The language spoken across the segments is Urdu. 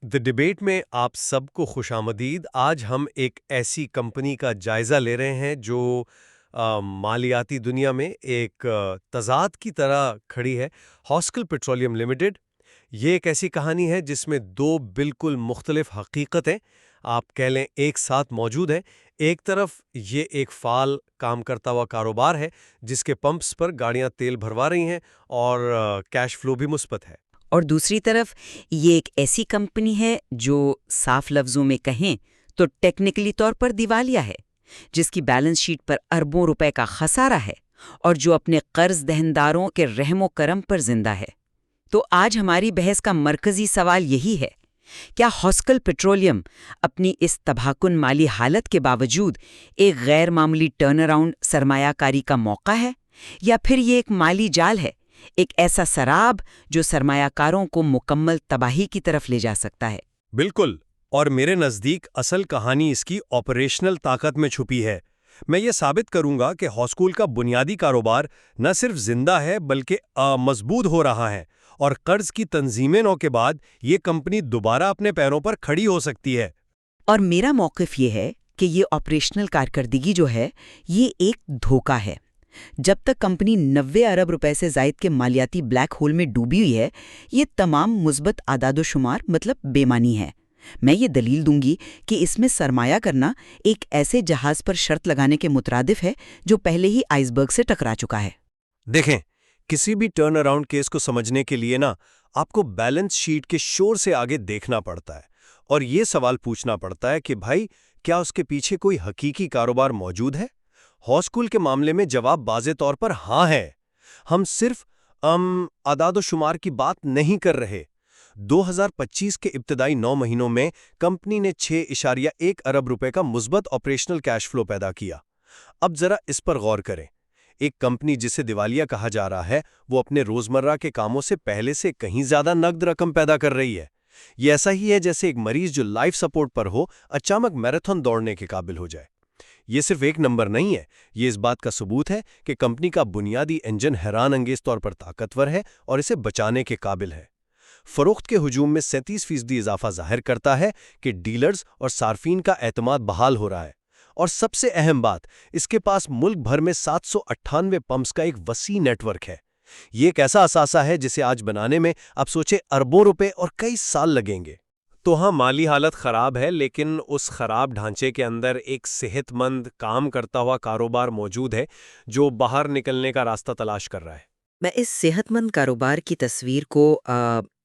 دی ڈبیٹ میں آپ سب کو خوش آمدید۔ آج ہم ایک ایسی کمپنی کا جائزہ لے رہے ہیں جو مالیاتی دنیا میں ایک تضاد کی طرح کھڑی ہے، ہاسکل پیٹرولیم لمیٹڈ۔ یہ ایک ایسی کہانی ہے جس میں دو بالکل مختلف حقیقتیں آپ کہہ لیں ایک ساتھ موجود ہیں۔ ایک طرف یہ ایک فعال کام کرتا ہوا کاروبار ہے جس کے پمپس پر گاڑیاں تیل بھروا رہی ہیں اور کیش فلو بھی مثبت ہے۔ اور دوسری طرف یہ ایک ایسی کمپنی ہے جو صاف لفظوں میں کہیں تو ٹیکنیکلی طور پر دیوالیہ ہے، جس کی بیلنس شیٹ پر اربوں روپے کا خسارہ ہے اور جو اپنے قرض دہنداروں کے رحم و کرم پر زندہ ہے۔ تو آج ہماری بحث کا مرکزی سوال یہی ہے، کیا ہاسکل پیٹرولیم اپنی اس تباہ کن مالی حالت کے باوجود ایک غیر معمولی ٹرن اراؤنڈ سرمایہ کاری کا موقع ہے، یا پھر یہ ایک مالی جال ہے، ایک ایسا سراب جو سرمایہ کاروں کو مکمل تباہی کی طرف لے جا سکتا ہے؟ بالکل، اور میرے نزدیک اصل کہانی اس کی آپریشنل طاقت میں چھپی ہے۔ میں یہ ثابت کروں گا کہ ہاسکول کا بنیادی کاروبار نہ صرف زندہ ہے بلکہ مضبوط ہو رہا ہے، اور قرض کی تنظیم نو کے بعد یہ کمپنی دوبارہ اپنے پیروں پر کھڑی ہو سکتی ہے۔ اور میرا موقف یہ ہے کہ یہ آپریشنل کارکردگی جو ہے یہ ایک دھوکہ ہے۔ جب تک کمپنی 90 ارب روپے سے زائد کے مالیاتی بلیک ہول میں ڈوبی ہوئی ہے، یہ تمام مثبت اعداد و شمار مطلب بے معنی ہے۔ میں یہ دلیل دوں گی کہ اس میں سرمایہ کرنا ایک ایسے جہاز پر شرط لگانے کے مترادف ہے جو پہلے ہی آئس برگ سے ٹکرا چکا ہے۔ دیکھیں، کسی بھی ٹرن اراؤنڈ کیس کو سمجھنے کے لیے آپ کو بیلنس شیٹ کے شور سے آگے دیکھنا پڑتا ہے اور یہ سوال پوچھنا پڑتا ہے کہ بھائی، کیا اس کے پیچھے کوئی حقیقی کاروبار موجود ہے؟ ہاسکول کے معاملے میں جواب واضح طور پر ہاں ہے۔ ہم صرف اعداد و شمار کی بات نہیں کر رہے۔ 2025 کے ابتدائی 9 مہینوں میں کمپنی نے 6.1 ارب روپے کا مثبت آپریشنل کیش فلو پیدا کیا۔ اب ذرا اس پر غور کریں۔ ایک کمپنی جسے دیوالیہ کہا جا رہا ہے، وہ اپنے روزمرہ کے کاموں سے پہلے سے کہیں زیادہ نقد رقم پیدا کر رہی ہے۔ یہ ایسا ہی ہے جیسے ایک مریض جو لائف سپورٹ پر ہو اچانک میراتھن دوڑنے کے قابل ہو جائے۔ یہ صرف ایک نمبر نہیں ہے، یہ اس بات کا ثبوت ہے کہ کمپنی کا بنیادی انجن حیران انگیز طور پر طاقتور ہے اور اسے بچانے کے قابل ہے۔ فروخت کے ہجوم میں 37% اضافہ ظاہر کرتا ہے کہ ڈیلرز اور صارفین کا اعتماد بحال ہو رہا ہے، اور سب سے اہم بات، اس کے پاس ملک بھر میں 798 پمپس کا ایک وسیع نیٹ ورک ہے۔ یہ ایک ایسا اثاثہ ہے جسے آج بنانے میں آپ سوچے اربوں روپے اور کئی سال لگیں گے۔ تو ہاں، مالی حالت خراب ہے، لیکن اس خراب ڈھانچے کے اندر ایک صحت مند کام کرتا ہوا کاروبار موجود ہے جو باہر نکلنے کا راستہ تلاش کر رہا ہے۔ میں اس صحت مند کاروبار کی تصویر کو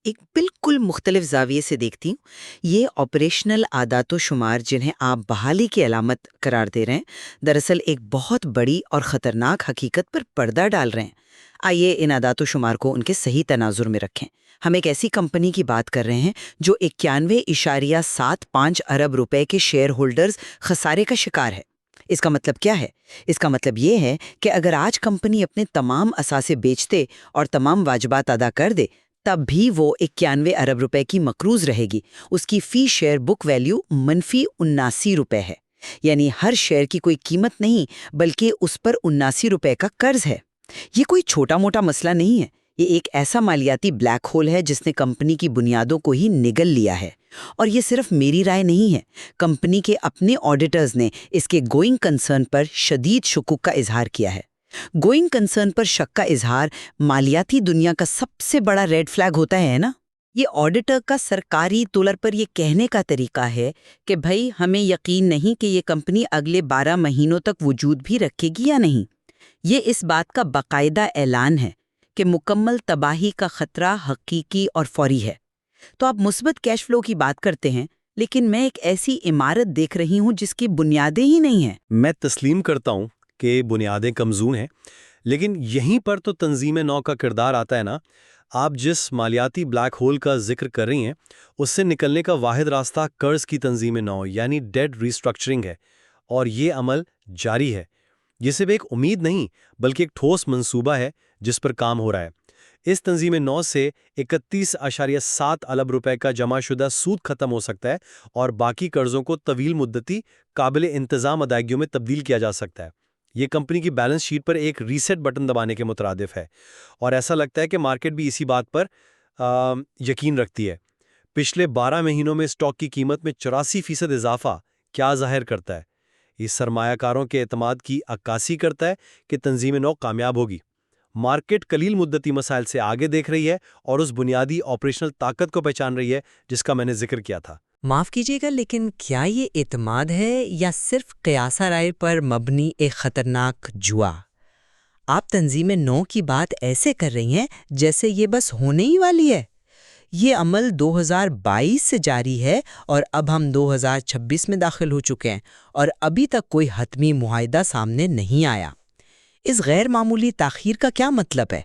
ایک بالکل مختلف زاویے سے دیکھتی ہوں۔ یہ آپریشنل اعداد و شمار جنہیں آپ بحالی کی علامت قرار دے رہے ہیں، دراصل ایک بہت بڑی اور خطرناک حقیقت پر پردہ ڈال رہے ہیں۔ آئیے ان اعداد و شمار کو ان کے صحیح تناظر میں رکھیں۔ ہم ایک ایسی کمپنی کی بات کر رہے ہیں جو 91.75 ارب روپے کے شیئر ہولڈرز خسارے کا شکار ہے۔ اس کا مطلب کیا ہے؟ اس کا مطلب یہ ہے کہ اگر آج کمپنی اپنے تمام اثاثے بیچتے اور تمام واجبات ادا کر دے، تب بھی وہ 91 ارب روپے کی مقروض رہے گی۔ اس کی فی شیئر بک ویلیو -79 روپے ہے، یعنی ہر شیئر کی کوئی قیمت نہیں بلکہ اس پر 79 روپے کا قرض ہے۔ یہ کوئی چھوٹا موٹا مسئلہ نہیں ہے، یہ ایک ایسا مالیاتی بلیک ہول ہے جس نے کمپنی کی بنیادوں کو ہی نگل لیا ہے۔ اور یہ صرف میری رائے نہیں ہے، کمپنی کے اپنے آڈیٹرز نے اس کے گوئنگ کنسرن پر شدید شکوک کا اظہار کیا ہے۔ گوئنگ کنسرن پر شک کا اظہار مالیاتی دنیا کا سب سے بڑا ریڈ فلیگ ہوتا ہے نا؟ یہ آڈیٹر کا سرکاری طور پر یہ کہنے کا طریقہ ہے کہ بھائی ہمیں یقین نہیں کہ یہ کمپنی اگلے 12 مہینوں تک وجود بھی رکھے گی یا نہیں۔ یہ اس بات کا باقاعدہ اعلان ہے کہ مکمل تباہی کا خطرہ حقیقی اور فوری ہے۔ تو آپ مثبت کیش فلو کی بات کرتے ہیں، لیکن میں ایک ایسی عمارت دیکھ رہی ہوں جس کی بنیادیں ہی نہیں ہیں۔ میں تسلیم کرتا ہوں کہ بنیادیں کمزور ہیں، لیکن یہیں پر تو تنظیم نو کا کردار آتا ہے نا۔ آپ جس مالیاتی بلیک ہول کا ذکر کر رہی ہیں، اس سے نکلنے کا واحد راستہ قرض کی تنظیم نو یعنی ڈیٹ ریسٹرکچرنگ ہے، اور یہ عمل جاری ہے۔ یہ صرف ایک امید نہیں بلکہ ایک ٹھوس منصوبہ ہے جس پر کام ہو رہا ہے۔ اس تنظیم نو سے 31.7 ارب روپے کا جمع شدہ سود ختم ہو سکتا ہے اور باقی قرضوں کو طویل مدتی قابل انتظام ادائیگیوں میں تبدیل کیا جا سکتا ہے۔ یہ کمپنی کی بیلنس شیٹ پر ایک ریسیٹ بٹن دبانے کے مترادف ہے، اور ایسا لگتا ہے کہ مارکیٹ بھی اسی بات پر یقین رکھتی ہے۔ پچھلے 12 مہینوں میں اسٹاک کی قیمت میں 84% اضافہ کیا ظاہر کرتا ہے؟ یہ سرمایہ کاروں کے اعتماد کی عکاسی کرتا ہے کہ تنظیم نو کامیاب ہوگی۔ مارکیٹ قلیل مدتی مسائل سے آگے دیکھ رہی ہے اور اس بنیادی آپریشنل طاقت کو پہچان رہی ہے جس کا میں نے ذکر کیا تھا۔ معاف کیجیے گا، لیکن کیا یہ اعتماد ہے یا صرف قیاسہ رائے پر مبنی ایک خطرناک جوا؟ آپ تنظیم نو کی بات ایسے کر رہی ہیں جیسے یہ بس ہونے ہی والی ہے۔ یہ عمل 2022 سے جاری ہے اور اب ہم 2026 میں داخل ہو چکے ہیں اور ابھی تک کوئی حتمی معاہدہ سامنے نہیں آیا۔ اس غیر معمولی تاخیر کا کیا مطلب ہے؟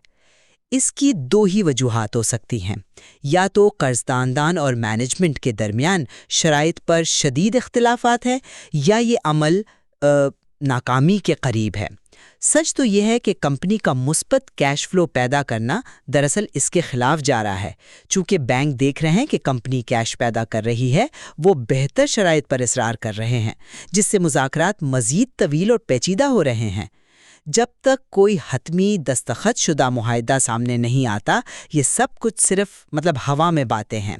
اس کی دو ہی وجوہات ہو سکتی ہیں۔ یا تو قرض دان اور مینجمنٹ کے درمیان شرائط پر شدید اختلافات ہیں، یا یہ عمل ناکامی کے قریب ہے۔ سچ تو یہ ہے کہ کمپنی کا مثبت کیش فلو پیدا کرنا دراصل اس کے خلاف جا رہا ہے۔ چونکہ بینک دیکھ رہے ہیں کہ کمپنی کیش پیدا کر رہی ہے، وہ بہتر شرائط پر اصرار کر رہے ہیں، جس سے مذاکرات مزید طویل اور پیچیدہ ہو رہے ہیں۔ جب تک کوئی حتمی دستخط شدہ معاہدہ سامنے نہیں آتا، یہ سب کچھ صرف ہوا میں باتیں ہیں۔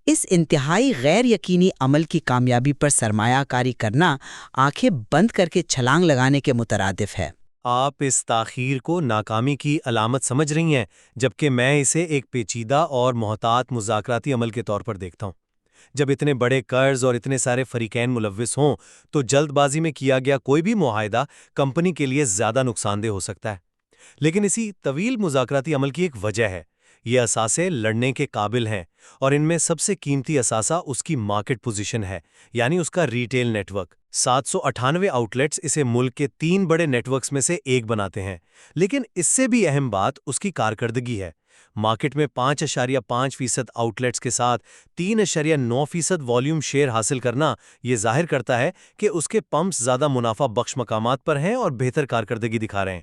اس انتہائی غیر یقینی عمل کی کامیابی پر سرمایہ کاری کرنا آنکھیں بند کر کے چھلانگ لگانے کے مترادف ہے۔ آپ اس تاخیر کو ناکامی کی علامت سمجھ رہی ہیں، جبکہ میں اسے ایک پیچیدہ اور محتاط مذاکراتی عمل کے طور پر دیکھتا ہوں۔ جب اتنے بڑے قرض اور اتنے سارے فریقین ملوث ہوں تو جلد بازی میں کیا گیا کوئی بھی معاہدہ کمپنی کے لیے زیادہ نقصان دہ ہو سکتا ہے۔ لیکن اسی طویل مذاکراتی عمل کی ایک وجہ ہے۔ یہ اثاثے لڑنے کے قابل ہیں، اور ان میں سب سے قیمتی اثاثہ اس کی مارکیٹ پوزیشن ہے، یعنی اس کا retail network. 798 outlets اسے ملک کے 3 بڑے نیٹ ورکس میں سے ایک بناتے ہیں، لیکن اس سے بھی اہم بات اس کی کارکردگی ہے۔ مارکیٹ میں 5.5% آؤٹ لیٹس کے ساتھ 3.9% والیوم شیئر حاصل کرنا یہ ظاہر کرتا ہے کہ اس کے پمپس زیادہ منافع بخش مقامات پر ہیں اور بہتر کارکردگی دکھا رہے ہیں۔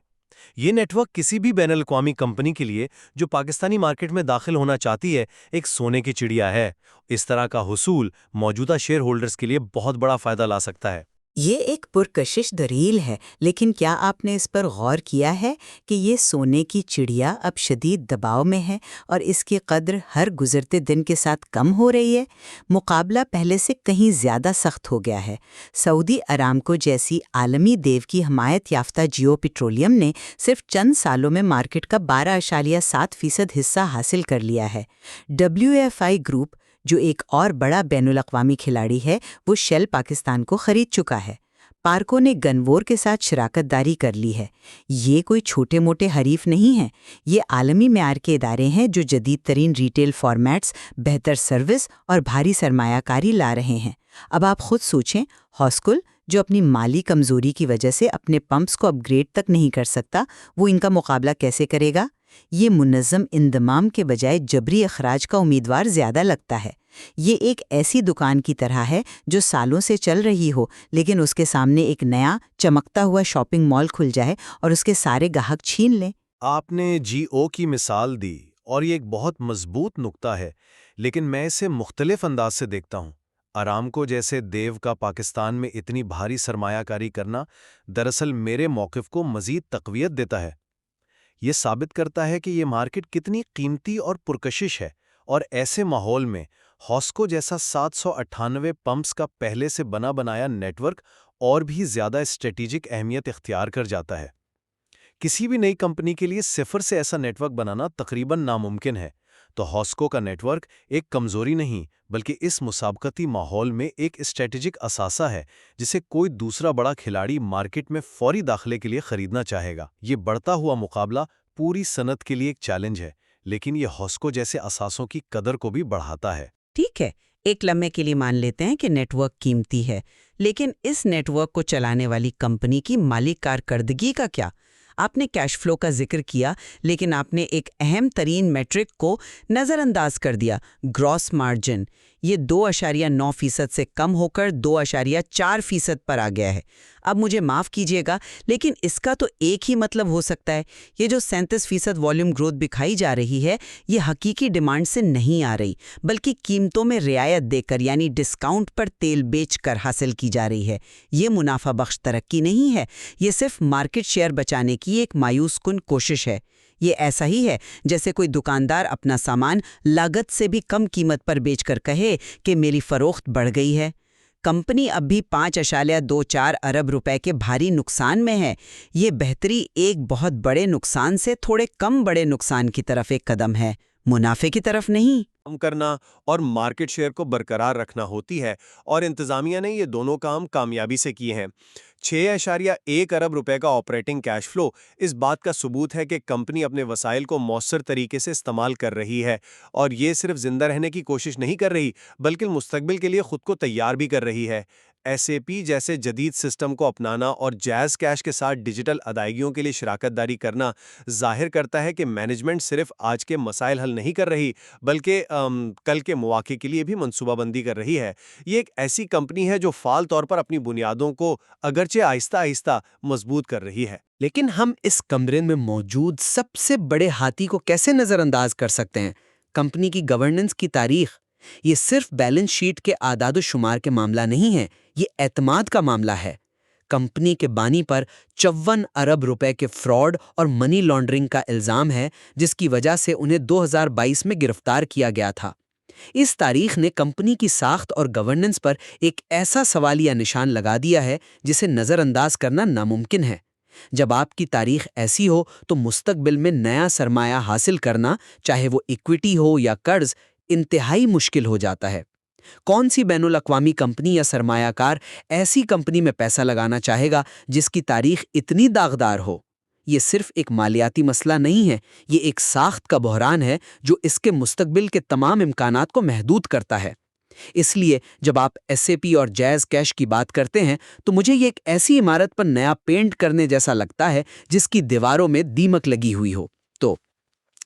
یہ نیٹ ورک کسی بھی بین الاقوامی کمپنی کے لیے جو پاکستانی مارکیٹ میں داخل ہونا چاہتی ہے ایک سونے کی چڑیا ہے۔ اس طرح کا حصول موجودہ شیئر ہولڈرز کے لیے بہت بڑا فائدہ لا سکتا ہے۔ یہ ایک پرکشش دلیل ہے، لیکن کیا آپ نے اس پر غور کیا ہے کہ یہ سونے کی چڑیا اب شدید دباؤ میں ہے اور اس کی قدر ہر گزرتے دن کے ساتھ کم ہو رہی ہے؟ مقابلہ پہلے سے کہیں زیادہ سخت ہو گیا ہے۔ سعودی ارامکو جیسی عالمی دیو کی حمایت یافتہ جیو پیٹرولیم نے صرف چند سالوں میں مارکیٹ کا 12.7% حصہ حاصل کر لیا ہے۔ WFI گروپ، جو ایک اور بڑا بین الاقوامی کھلاڑی ہے، وہ شیل پاکستان کو خرید چکا ہے۔ پارکو نے گنوور کے ساتھ شراکت داری کر لی ہے۔ یہ کوئی چھوٹے موٹے حریف نہیں ہیں، یہ عالمی معیار کے ادارے ہیں جو جدید ترین ریٹیل فارمیٹس، بہتر سروس اور بھاری سرمایہ کاری لا رہے ہیں۔ اب آپ خود سوچیں، ہاسکل جو اپنی مالی کمزوری کی وجہ سے اپنے پمپس کو اپ گریڈ تک نہیں کر سکتا، وہ ان کا مقابلہ کیسے کرے گا؟ یہ منظم انضمام کے بجائے جبری اخراج کا امیدوار زیادہ لگتا ہے۔ یہ ایک ایسی دکان کی طرح ہے جو سالوں سے چل رہی ہو، لیکن اس کے سامنے ایک نیا چمکتا ہوا شاپنگ مال کھل جائے اور اس کے سارے گاہک چھین لیں۔ آپ نے GO کی مثال دی اور یہ ایک بہت مضبوط نقطہ ہے، لیکن میں اسے مختلف انداز سے دیکھتا ہوں۔ ارامکو جیسے دیو کا پاکستان میں اتنی بھاری سرمایہ کاری کرنا دراصل میرے موقف کو مزید تقویت دیتا ہے۔ یہ ثابت کرتا ہے کہ یہ مارکیٹ کتنی قیمتی اور پرکشش ہے، اور ایسے ماحول میں ہاسکو جیسا 798 پمپس کا پہلے سے بنا بنایا نیٹ ورک اور بھی زیادہ اسٹریٹجک اہمیت اختیار کر جاتا ہے۔ کسی بھی نئی کمپنی کے لیے صفر سے ایسا نیٹ ورک بنانا تقریباً ناممکن ہے، تو ہاسکو کا نیٹ ورک ایک کمزوری نہیں بلکہ اس مسابقتی ماحول میں ایک اسٹریٹجک اثاثہ ہے جسے کوئی دوسرا بڑا کھلاڑی مارکیٹ میں فوری داخلے کے لیے خریدنا چاہے گا۔ یہ بڑھتا ہوا مقابلہ پوری صنعت کے لیے ایک چیلنج ہے، لیکن یہ ہاسکو جیسے اثاثوں کی قدر کو بھی بڑھاتا ہے۔ ٹھیک ہے، ایک لمحے کے لیے مان لیتے ہیں کہ نیٹ ورک قیمتی ہے، لیکن اس نیٹ ورک کو چلانے والی کمپنی کی مالی کارکردگی کا کیا؟ آپ نے کیش فلو کا ذکر کیا، لیکن آپ نے ایک اہم ترین میٹرک کو نظر انداز کر دیا، گراس مارجن۔ یہ 2.9% سے کم ہو کر 2.4% پر آ گیا ہے۔ اب مجھے معاف کیجیے گا، لیکن اس کا تو ایک ہی مطلب ہو سکتا ہے، یہ جو 37% والیوم گروتھ دکھائی جا رہی ہے، یہ حقیقی ڈیمانڈ سے نہیں آ رہی، بلکہ قیمتوں میں رعایت دے کر، یعنی ڈسکاؤنٹ پر تیل بیچ کر حاصل کی جا رہی ہے۔ یہ منافع بخش ترقی نہیں ہے، یہ صرف مارکیٹ شیئر بچانے کی ایک مایوس کن کوشش ہے۔ یہ ایسا ہی ہے جیسے کوئی دکاندار اپنا سامان لاگت سے بھی کم قیمت پر بیچ کر کہے کہ میری فروخت بڑھ گئی ہے۔ کمپنی اب بھی 5.24 ارب روپے کے بھاری نقصان میں ہے۔ یہ بہتری ایک بہت بڑے نقصان سے تھوڑے کم بڑے نقصان کی طرف ایک قدم ہے، منافع کی طرف نہیں۔ کم کرنا اور مارکیٹ شیئر کو برقرار رکھنا ہوتی ہے، اور انتظامیہ نے یہ دونوں کام کامیابی سے کیے ہیں۔ 6.1 ارب روپے کا آپریٹنگ کیش فلو اس بات کا ثبوت ہے کہ کمپنی اپنے وسائل کو مؤثر طریقے سے استعمال کر رہی ہے، اور یہ صرف زندہ رہنے کی کوشش نہیں کر رہی بلکہ مستقبل کے لیے خود کو تیار بھی کر رہی ہے۔ ایس اے پی جیسے جدید سسٹم کو اپنانا اور جیز کیش کے ساتھ ڈیجیٹل ادائیگیوں کے لیے شراکت داری کرنا ظاہر کرتا ہے کہ مینجمنٹ صرف آج کے مسائل حل نہیں کر رہی بلکہ کل کے مواقع کے لیے بھی منصوبہ بندی کر رہی ہے۔ یہ ایک ایسی کمپنی ہے جو فعال طور پر اپنی بنیادوں کو اگرچہ آہستہ آہستہ مضبوط کر رہی ہے۔ لیکن ہم اس کمرے میں موجود سب سے بڑے ہاتھی کو کیسے نظر انداز کر سکتے ہیں؟ کمپنی کی گورننس کی تاریخ۔ یہ صرف بیلنس شیٹ کے اعداد و شمار کے معاملہ نہیں ہے، یہ اعتماد کا معاملہ ہے۔ کمپنی کے بانی پر 54 ارب روپے کے فراڈ اور منی لانڈرنگ کا الزام ہے، جس کی وجہ سے انہیں 2022 میں گرفتار کیا گیا تھا۔ اس تاریخ نے کمپنی کی ساخت اور گورننس پر ایک ایسا سوالیہ نشان لگا دیا ہے جسے نظر انداز کرنا ناممکن ہے۔ جب آپ کی تاریخ ایسی ہو تو مستقبل میں نیا سرمایہ حاصل کرنا، چاہے وہ ایکویٹی ہو یا قرض، انتہائی مشکل ہو جاتا ہے۔ کون سی بین الاقوامی کمپنی یا سرمایہ کار ایسی کمپنی میں پیسہ لگانا چاہے گا جس کی تاریخ اتنی داغدار ہو؟ یہ صرف ایک مالیاتی مسئلہ نہیں ہے، یہ ایک ساخت کا بحران ہے جو اس کے مستقبل کے تمام امکانات کو محدود کرتا ہے۔ اس لیے جب آپ ایس اے پی اور جیز کیش کی بات کرتے ہیں تو مجھے یہ ایک ایسی عمارت پر نیا پینٹ کرنے جیسا لگتا ہے جس کی دیواروں میں دیمک لگی ہوئی ہو۔ تو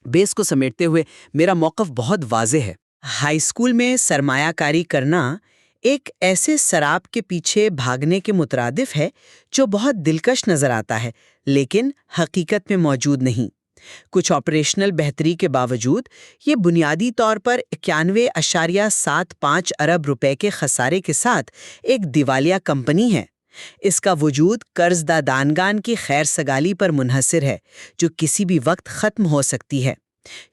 بیس کو سمیٹتے ہوئے میرا موقف بہت واضح ہے۔ ہائی اسکول میں سرمایہ کاری کرنا ایک ایسے سراب کے پیچھے بھاگنے کے مترادف ہے جو بہت دلکش نظر آتا ہے لیکن حقیقت میں موجود نہیں۔ کچھ آپریشنل بہتری کے باوجود یہ بنیادی طور پر 91.75 ارب روپے کے خسارے کے ساتھ ایک دیوالیہ کمپنی ہے۔ اس کا وجود قرض دادانگان کی خیر سگالی پر منحصر ہے جو کسی بھی وقت ختم ہو سکتی ہے۔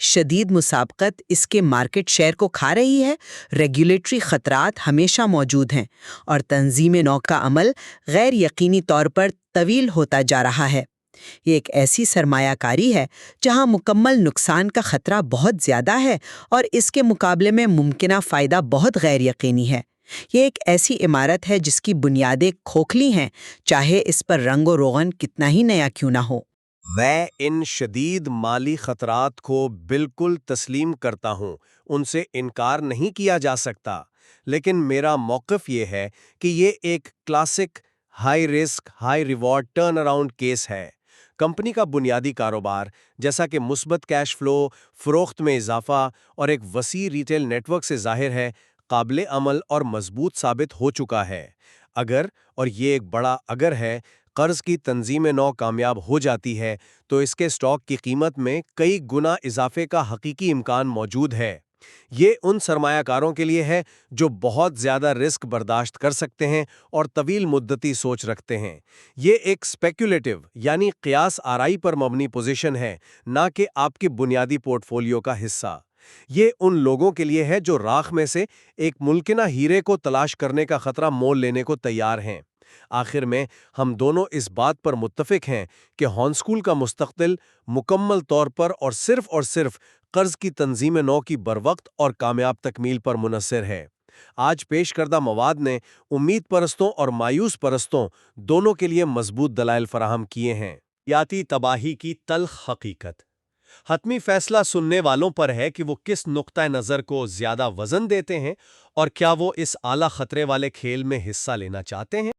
شدید مسابقت اس کے مارکیٹ شیئر کو کھا رہی ہے، ریگولیٹری خطرات ہمیشہ موجود ہیں، اور تنظیم نو کا عمل غیر یقینی طور پر طویل ہوتا جا رہا ہے۔ یہ ایک ایسی سرمایہ کاری ہے جہاں مکمل نقصان کا خطرہ بہت زیادہ ہے اور اس کے مقابلے میں ممکنہ فائدہ بہت غیر یقینی ہے۔ یہ ایک ایسی عمارت ہے جس کی بنیادیں کھوکھلی ہیں، چاہے اس پر رنگ و روغن کتنا ہی نیا کیوں نہ ہو۔ میں ان شدید مالی خطرات کو بالکل تسلیم کرتا ہوں، ان سے انکار نہیں کیا جا سکتا، لیکن میرا موقف یہ ہے کہ یہ ایک classic high risk high reward turn around case ہے۔ کمپنی کا بنیادی کاروبار، جیسا کہ مثبت کیش فلو، فروخت میں اضافہ اور ایک وسیع ریٹیل نیٹ ورک سے ظاہر ہے، قابل عمل اور مضبوط ثابت ہو چکا ہے۔ اگر، اور یہ ایک بڑا اگر ہے، قرض کی تنظیم نو کامیاب ہو جاتی ہے تو اس کے سٹاک کی قیمت میں کئی گنا اضافے کا حقیقی امکان موجود ہے۔ یہ ان سرمایہ کاروں کے لیے ہے جو بہت زیادہ رسک برداشت کر سکتے ہیں اور طویل مدتی سوچ رکھتے ہیں۔ یہ ایک اسپیکولیٹو یعنی قیاس آرائی پر مبنی پوزیشن ہے، نہ کہ آپ کے بنیادی پورٹ فولیو کا حصہ۔ یہ ان لوگوں کے لیے ہے جو راکھ میں سے ایک ممکنہ ہیرے کو تلاش کرنے کا خطرہ مول لینے کو تیار ہیں۔ آخر میں ہم دونوں اس بات پر متفق ہیں کہ ہانسکول کا مستقبل مکمل طور پر اور صرف قرض کی تنظیم نو کی بروقت اور کامیاب تکمیل پر منحصر ہے۔ آج پیش کردہ مواد نے امید پرستوں اور مایوس پرستوں دونوں کے لیے مضبوط دلائل فراہم کیے ہیں۔ یاتی تباہی کی تلخ حقیقت۔ حتمی فیصلہ سننے والوں پر ہے کہ وہ کس نقطہ نظر کو زیادہ وزن دیتے ہیں اور کیا وہ اس اعلیٰ خطرے والے کھیل میں حصہ لینا چاہتے ہیں۔